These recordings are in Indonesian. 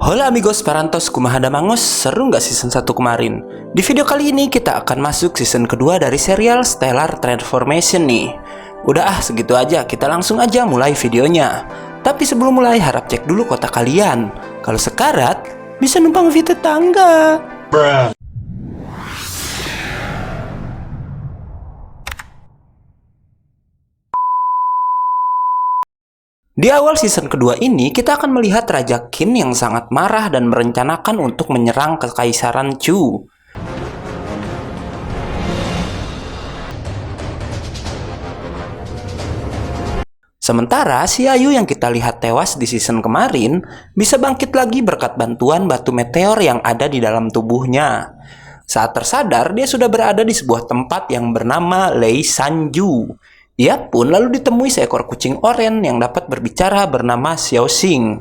Halo amigos parantos, kumaha damangos, seru nggak season 1 kemarin? Di video kali ini kita akan masuk season kedua dari serial Stellar Transformation nih. Udah segitu aja, kita langsung aja mulai videonya. Tapi sebelum mulai harap cek dulu kota kalian. Kalau sekarat, bisa numpang via tetangga. Di awal season kedua ini, kita akan melihat Raja Qin yang sangat marah dan merencanakan untuk menyerang Kekaisaran Chu. Sementara Xiaoyu yang kita lihat tewas di season kemarin, bisa bangkit lagi berkat bantuan batu meteor yang ada di dalam tubuhnya. Saat tersadar, dia sudah berada di sebuah tempat yang bernama Lei Sanju. Ia pun lalu ditemui seekor kucing oranye yang dapat berbicara bernama Xiaoxing.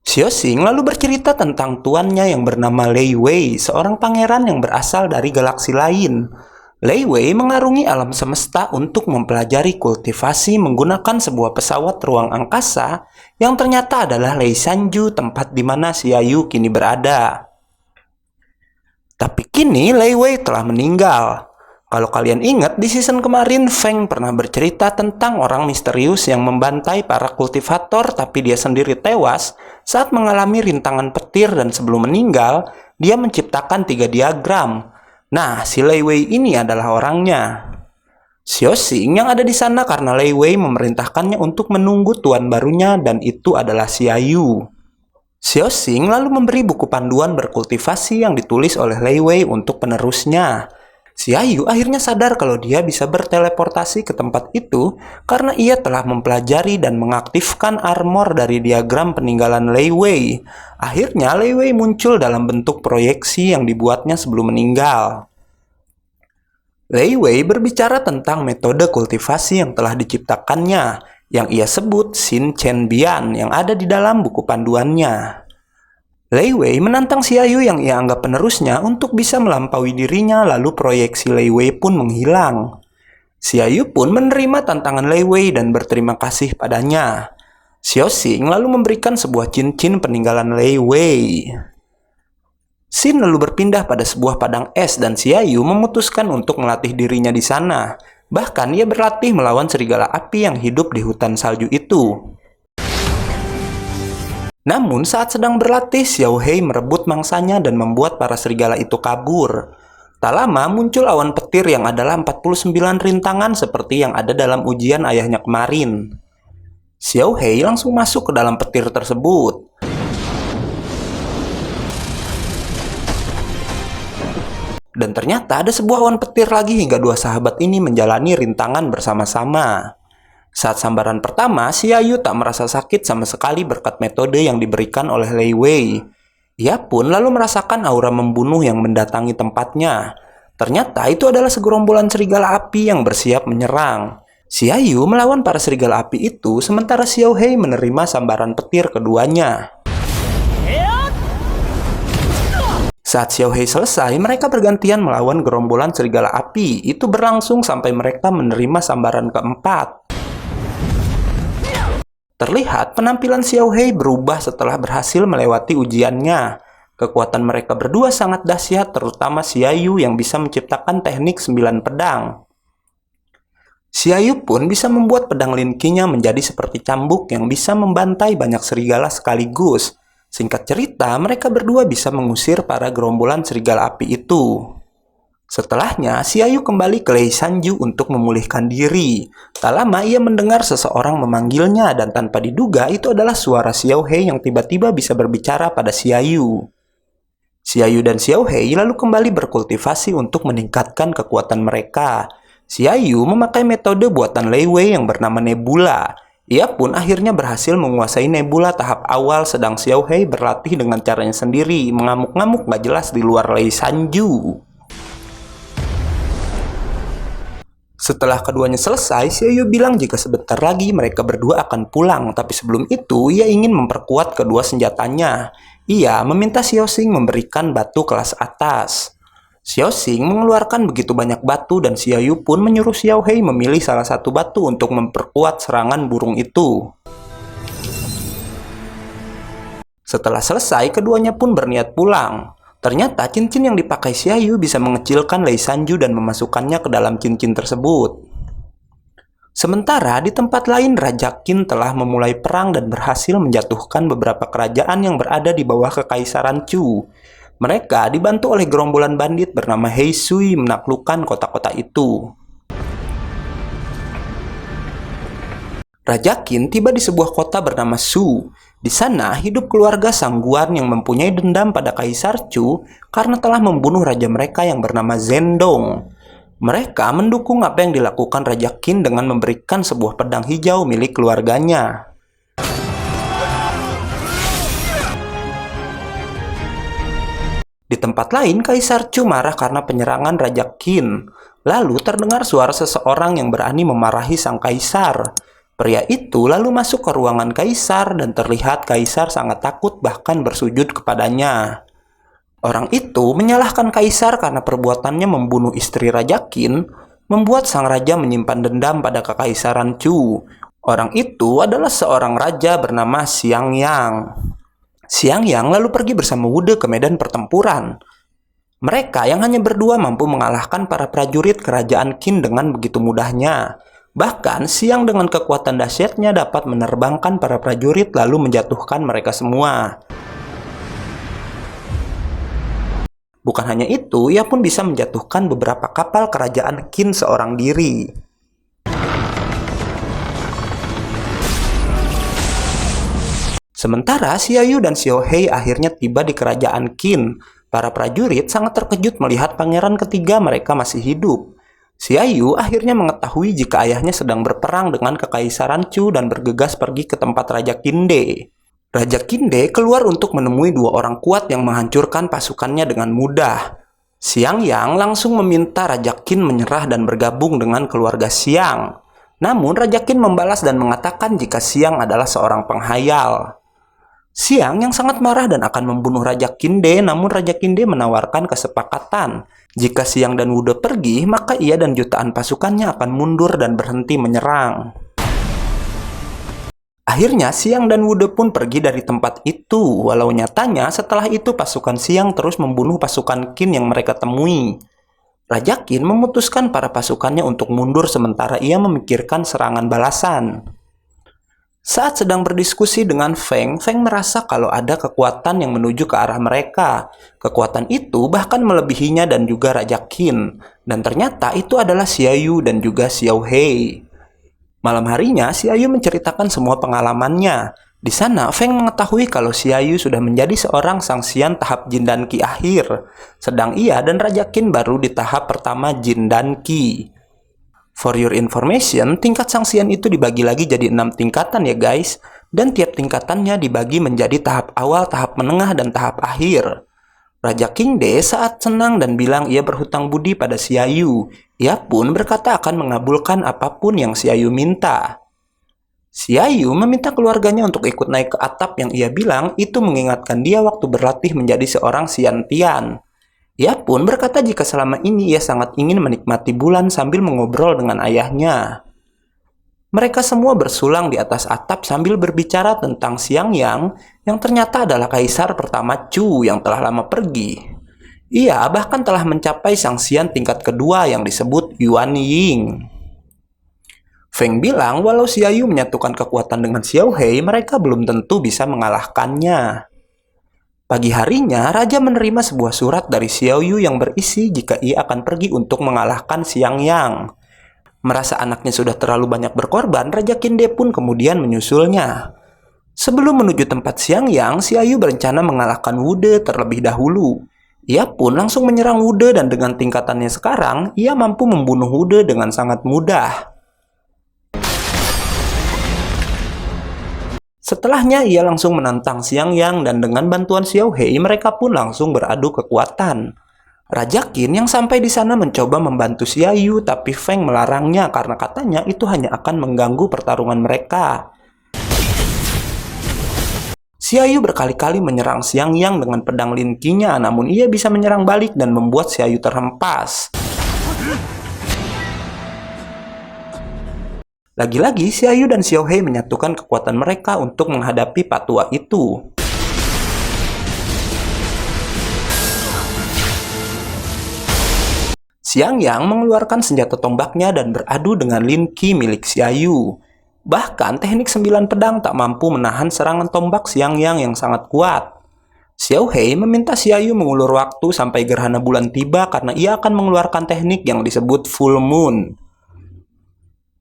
Xiaoxing lalu bercerita tentang tuannya yang bernama Lei Wei, seorang pangeran yang berasal dari galaksi lain. Lei Wei mengarungi alam semesta untuk mempelajari kultivasi menggunakan sebuah pesawat ruang angkasa yang ternyata adalah Lei Sanju, tempat di mana Xiaoyu kini berada. Tapi kini Lei Wei telah meninggal. Kalau kalian ingat, di season kemarin Feng pernah bercerita tentang orang misterius yang membantai para kultivator tapi dia sendiri tewas saat mengalami rintangan petir dan sebelum meninggal, dia menciptakan 3 diagram. Nah, si Lei Wei ini adalah orangnya. Xiaoxing yang ada di sana karena Lei Wei memerintahkannya untuk menunggu tuan barunya dan itu adalah Xiaoyu. Xiaoxing lalu memberi buku panduan berkultivasi yang ditulis oleh Lei Wei untuk penerusnya. Xiaoyu akhirnya sadar kalau dia bisa berteleportasi ke tempat itu karena ia telah mempelajari dan mengaktifkan armor dari diagram peninggalan Lei Wei. Akhirnya Lei Wei muncul dalam bentuk proyeksi yang dibuatnya sebelum meninggal. Lei Wei berbicara tentang metode kultivasi yang telah diciptakannya, yang ia sebut Xin Chen Bian yang ada di dalam buku panduannya. Lei Wei menantang Xiaoyu yang ia anggap penerusnya untuk bisa melampaui dirinya, lalu proyeksi Lei Wei pun menghilang. Xiaoyu pun menerima tantangan Lei Wei dan berterima kasih padanya. Xiaoxing lalu memberikan sebuah cincin peninggalan Lei Wei. Xin lalu berpindah pada sebuah padang es dan Xiaoyu memutuskan untuk melatih dirinya di sana. Bahkan ia berlatih melawan serigala api yang hidup di hutan salju itu. Namun saat sedang berlatih, Xiao Hei merebut mangsanya dan membuat para serigala itu kabur. Tak lama muncul awan petir yang adalah 49 rintangan seperti yang ada dalam ujian ayahnya kemarin. Xiao Hei langsung masuk ke dalam petir tersebut. Dan ternyata ada sebuah awan petir lagi hingga dua sahabat ini menjalani rintangan bersama-sama. Saat sambaran pertama, Xiaoyu tak merasa sakit sama sekali berkat metode yang diberikan oleh Lei Wei. Ia pun lalu merasakan aura membunuh yang mendatangi tempatnya. Ternyata itu adalah segerombolan serigala api yang bersiap menyerang. Xiaoyu melawan para serigala api itu, sementara Xiao Hei menerima sambaran petir keduanya. Saat Xiao Hei selesai, mereka bergantian melawan gerombolan serigala api. Itu berlangsung sampai mereka menerima sambaran keempat. Terlihat penampilan Xiao Hei berubah setelah berhasil melewati ujiannya. Kekuatan mereka berdua sangat dahsyat, terutama Xiaoyu yang bisa menciptakan teknik 9 pedang. Xiaoyu pun bisa membuat pedang linkinya menjadi seperti cambuk yang bisa membantai banyak serigala sekaligus. Singkat cerita, mereka berdua bisa mengusir para gerombolan serigala api itu. Setelahnya, Xiaoyu kembali ke Lei Sanju untuk memulihkan diri. Tak lama ia mendengar seseorang memanggilnya dan tanpa diduga itu adalah suara Xiao Hei yang tiba-tiba bisa berbicara pada Xiaoyu. Xiaoyu dan Xiao Hei lalu kembali berkultivasi untuk meningkatkan kekuatan mereka. Xiaoyu memakai metode buatan Lei Wei yang bernama Nebula. Ia pun akhirnya berhasil menguasai Nebula tahap awal, sedang Xiao Hei berlatih dengan caranya sendiri, mengamuk-ngamuk gak jelas di luar Lei Sanju. Setelah keduanya selesai, Xiaoyu bilang jika sebentar lagi mereka berdua akan pulang, tapi sebelum itu ia ingin memperkuat kedua senjatanya. Ia meminta Xiaoxing memberikan batu kelas atas. Xiaoxing mengeluarkan begitu banyak batu dan Xiaoyu pun menyuruh Xiao Hei memilih salah satu batu untuk memperkuat serangan burung itu. Setelah selesai, keduanya pun berniat pulang. Ternyata cincin yang dipakai Xiaoyu bisa mengecilkan Lei Sanju dan memasukkannya ke dalam cincin tersebut. Sementara di tempat lain, Raja Qin telah memulai perang dan berhasil menjatuhkan beberapa kerajaan yang berada di bawah kekaisaran Chu. Mereka dibantu oleh gerombolan bandit bernama Hei Sui menaklukkan kota-kota itu. Raja Qin tiba di sebuah kota bernama Shu. Di sana hidup keluarga Sangguan yang mempunyai dendam pada Kaisar Chu karena telah membunuh raja mereka yang bernama Zhendong. Mereka mendukung apa yang dilakukan Raja Qin dengan memberikan sebuah pedang hijau milik keluarganya. Di tempat lain, Kaisar Chu marah karena penyerangan Raja Qin. Lalu terdengar suara seseorang yang berani memarahi sang kaisar. Pria itu lalu masuk ke ruangan kaisar dan terlihat kaisar sangat takut bahkan bersujud kepadanya. Orang itu menyalahkan kaisar karena perbuatannya membunuh istri Raja Qin, membuat sang raja menyimpan dendam pada kekaisaran Chu. Orang itu adalah seorang raja bernama Xiang Yang. Xiang Yang lalu pergi bersama Wude ke medan pertempuran. Mereka yang hanya berdua mampu mengalahkan para prajurit kerajaan Qin dengan begitu mudahnya. Bahkan, Xiang dengan kekuatan dahsyatnya dapat menerbangkan para prajurit lalu menjatuhkan mereka semua. Bukan hanya itu, ia pun bisa menjatuhkan beberapa kapal kerajaan Qin seorang diri. Sementara Xiaoyu dan Xiaohei akhirnya tiba di kerajaan Qin. Para prajurit sangat terkejut melihat pangeran ketiga mereka masih hidup. Xiaoyu akhirnya mengetahui jika ayahnya sedang berperang dengan kekaisaran Chu dan bergegas pergi ke tempat Raja Qinde. Raja Qinde keluar untuk menemui dua orang kuat yang menghancurkan pasukannya dengan mudah. Xiang Yang langsung meminta Raja Qin menyerah dan bergabung dengan keluarga Xiang. Namun Raja Qin membalas dan mengatakan jika Xiang adalah seorang penghayal. Xiang yang sangat marah dan akan membunuh Raja Qinde, namun Raja Qinde menawarkan kesepakatan. Jika Xiang dan Wude pergi, maka ia dan jutaan pasukannya akan mundur dan berhenti menyerang. Akhirnya Xiang dan Wude pun pergi dari tempat itu, walau nyatanya setelah itu pasukan Xiang terus membunuh pasukan Qin yang mereka temui. Raja Qin memutuskan para pasukannya untuk mundur sementara ia memikirkan serangan balasan. Saat sedang berdiskusi dengan Feng, Feng merasa kalau ada kekuatan yang menuju ke arah mereka. Kekuatan itu bahkan melebihinya dan juga Raja Qin. Dan ternyata itu adalah Xiaoyu dan juga Xiaohei. Malam harinya, Xiaoyu menceritakan semua pengalamannya. Di sana, Feng mengetahui kalau Xiaoyu sudah menjadi seorang Sangxian tahap Jin dan Qi akhir. Sedang ia dan Raja Qin baru di tahap pertama Jin dan Qi. For your information, tingkat Sangxian itu dibagi lagi jadi 6 tingkatan ya guys. Dan tiap tingkatannya dibagi menjadi tahap awal, tahap menengah, dan tahap akhir. Raja Qinde saat senang dan bilang ia berhutang budi pada Xiaoyu. Ia pun berkata akan mengabulkan apapun yang Xiaoyu minta. Xiaoyu meminta keluarganya untuk ikut naik ke atap yang ia bilang itu mengingatkan dia waktu berlatih menjadi seorang Xiantian. Ia pun berkata jika selama ini ia sangat ingin menikmati bulan sambil mengobrol dengan ayahnya. Mereka semua bersulang di atas atap sambil berbicara tentang Xiang yang ternyata adalah kaisar pertama Chu yang telah lama pergi. Ia bahkan telah mencapai Sangxian tingkat kedua yang disebut Yuan Ying. Feng bilang walau Xiaoyu menyatukan kekuatan dengan Xiaohei, mereka belum tentu bisa mengalahkannya. Pagi harinya, Raja menerima sebuah surat dari Xiaoyu yang berisi jika ia akan pergi untuk mengalahkan Xiang Yang. Merasa anaknya sudah terlalu banyak berkorban, Raja Qinde pun kemudian menyusulnya. Sebelum menuju tempat Xiang Yang, Xiaoyu berencana mengalahkan Wude terlebih dahulu. Ia pun langsung menyerang Wude dan dengan tingkatannya sekarang, ia mampu membunuh Wude dengan sangat mudah. Setelahnya, ia langsung menantang Xiang Yang dan dengan bantuan Xiaohei, mereka pun langsung beradu kekuatan. Raja Qin yang sampai di sana mencoba membantu Xiaoyu, tapi Feng melarangnya karena katanya itu hanya akan mengganggu pertarungan mereka. Xiaoyu berkali-kali menyerang Xiang Yang dengan pedang Lin Qi-nya, namun ia bisa menyerang balik dan membuat Xiaoyu terhempas. Lagi-lagi, Xiaoyu dan Xiaohei menyatukan kekuatan mereka untuk menghadapi patua itu. Xiangyang mengeluarkan senjata tombaknya dan beradu dengan Lin Qi milik Xiaoyu. Bahkan teknik 9 pedang tak mampu menahan serangan tombak Xiangyang yang sangat kuat. Xiao Hei meminta Xiaoyu mengulur waktu sampai gerhana bulan tiba karena ia akan mengeluarkan teknik yang disebut full moon.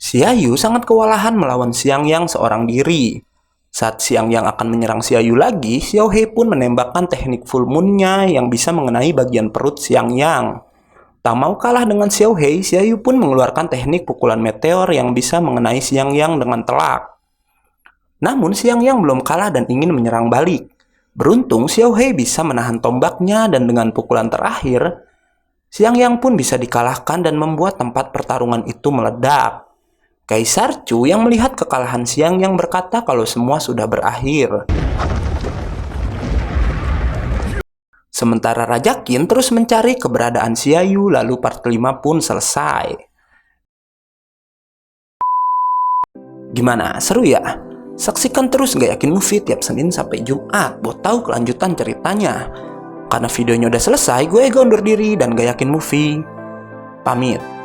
Xiaoyu sangat kewalahan melawan Xiangyang seorang diri. Saat Xiangyang akan menyerang Xiaoyu lagi, Xiao Hei pun menembakkan teknik full moon-nya yang bisa mengenai bagian perut Xiangyang. Tak mau kalah dengan Xiao Hei, Xiaoyu pun mengeluarkan teknik pukulan meteor yang bisa mengenai Xiangyang dengan telak. Namun Xiangyang belum kalah dan ingin menyerang balik. Beruntung Xiao Hei bisa menahan tombaknya dan dengan pukulan terakhir, Xiangyang pun bisa dikalahkan dan membuat tempat pertarungan itu meledak. Kaisar Chu yang melihat kekalahan Xiangyang berkata kalau semua sudah berakhir. Sementara Raja Qin terus mencari keberadaan Xiaoyu, lalu part kelima pun selesai. Gimana? Seru ya? Saksikan terus Gak Yakin Movie tiap Senin sampai Jumat buat tahu kelanjutan ceritanya. Karena videonya udah selesai, gue Ega undur diri dan Gak Yakin Movie pamit.